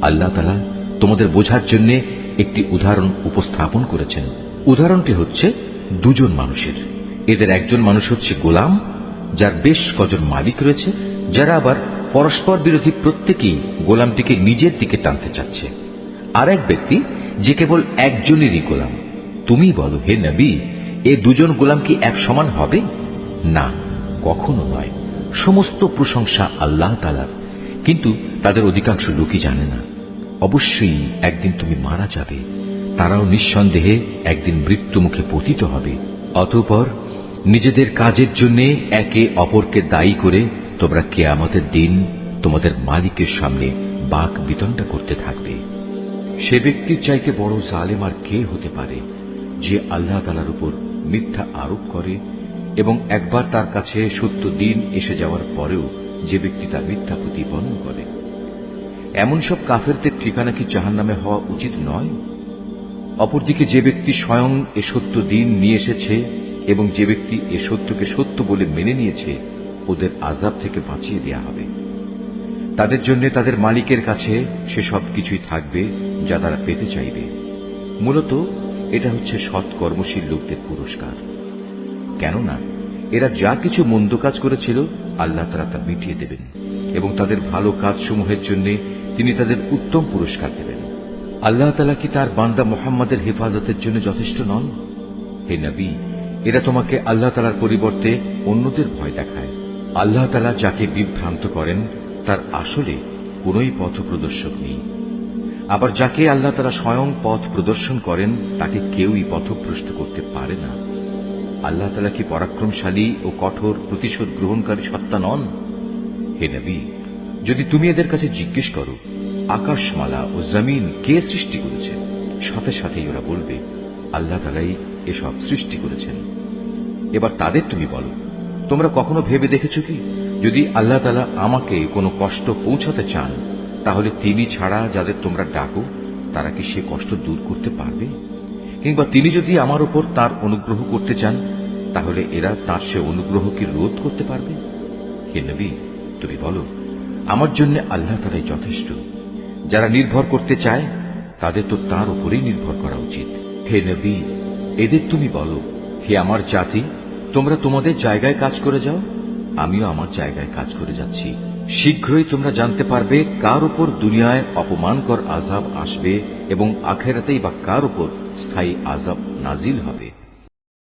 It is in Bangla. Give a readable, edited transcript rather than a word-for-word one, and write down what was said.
আল্লাহ তাআলা তোমাদের বোঝার জন্য একটি উদাহরণ উপস্থাপন করেছেন। উদাহরণটি হচ্ছে দুজন মানুষের। এদের একজন মানুষ হচ্ছে গোলাম, যার বেশ কজন মালিক রয়েছে, যারা আবার পরস্পর বিরোধী, প্রত্যেকেই গোলামটিকে নিজের দিকে টানতে চাচ্ছে। আর এক ব্যক্তি যে কেবল একজনেরই গোলাম। তুমি বলো হে নবী, এ দুজন গোলাম কি এক সমান হবে? না, কখনো নয়। সমস্ত প্রশংসা আল্লাহ তাআলার, কিন্তু তাদের অধিকাংশ লোকই জানে না। অবশ্যই একদিন তুমি মারা যাবে, তারাও নিঃসন্দেহে একদিন মৃত্যু মুখে পতিত হবে। অতঃপর নিজেদের কাজের জন্য একে অপরকে দায়ী করে তোমরা কিয়ামতের দিন তোমাদের মালিকের সামনে বাক বিতণ্ডা করতে থাকবে। সে ব্যক্তির চাইতে বড় জালেম আর কে হতে পারে, যে আল্লাহ তাআলার উপর মিথ্যা আরোপ করে এবং একবার তার কাছে সত্য দিন এসে যাওয়ার পরেও যে ব্যক্তি তার মিথ্যা প্রতিপন্ন করে। এমন সব কাফেরদের ঠিকানা কি জাহান্নামে হওয়া উচিত নয়? অপরদিকে যে ব্যক্তি স্বয়ং এ সত্য দিন নিয়ে এসেছে এবং যে ব্যক্তি এ সত্যকে সত্য বলে মেনে নিয়েছে, ওদের আযাব থেকে বাঁচিয়ে দেয়া হবে। তাদের জন্য তাদের মালিকের কাছে সে সব কিছুই থাকবে যা তারা পেতে চাইবে। মূলত এটা হচ্ছে সৎ কর্মশীল লোকদের পুরস্কার। কেননা এরা যা কিছু মন্দ কাজ করেছিল আল্লাহ তাআলা তা মিটিয়ে দেবেন এবং তাদের ভালো কাজসমূহের জন্য তিনি তাদের উত্তম পুরস্কার দেবেন। আল্লাহ তাআলা কি তার বান্দা মুহাম্মাদের হেফাজতের জন্য যথেষ্ট নন? হে নবী, এরা তোমাকে আল্লাহ তাআলার পরিবর্তে অন্যদের ভয় দেখায়। আল্লাহ তাআলা যাকে বিভ্রান্ত করেন তার আসলে কোনই পথ প্রদর্শক নেই। আবার যাকে আল্লাহ তাআলা স্বয়ং পথ প্রদর্শন করেন তাকে কেউই পথভ্রষ্ট করতে পারে না। আল্লাহ তাআলা কি পরাক্রমশালী ও কঠোর প্রতিশোধ গ্রহণকারী সত্তা নন? হে নবী, যদি তুমি এদের কাছে জিজ্ঞেস করো আকাশমালা ও জমিন কে সৃষ্টি করেছে, সাথে সাথেই ওরা বলবে আল্লাহ তাআলাই এসব সৃষ্টি করেছেন। এবার তাদের তুমি বলো, তোমরা কখনো ভেবে দেখেছ কি, যদি আল্লাহ তাআলা আমাকে কোনো কষ্ট পৌঁছাতে চান, তাহলে তিনি ছাড়া যাদের তোমরা ডাকো তারা কি সে কষ্ট দূর করতে পারবে? কিংবা তিনি যদি আমার উপর তার অনুগ্রহ করতে চান, তাহলে এরা তার সে অনুগ্রহ কি রোধ করতে পারবে? হে নবী, তুমি বলো আমার জন্য আল্লাহ তাআলাই যথেষ্ট। যারা নির্ভর করতে চায় তাদের তো তার উপরেই নির্ভর করা উচিত। হে নবী, এদের তুমি বলো, হে আমার জাতি, তোমরা তোমাদের জায়গায় কাজ করে যাও, আমিও আমার জায়গায় কাজ করে যাচ্ছি। শীঘ্রই তোমরা জানতে পারবে কার উপর দুনিয়ায় অপমানকর আযাব আসবে এবং আখিরাতেই বা কার উপর স্থায়ী আযাব নাজিল হবে।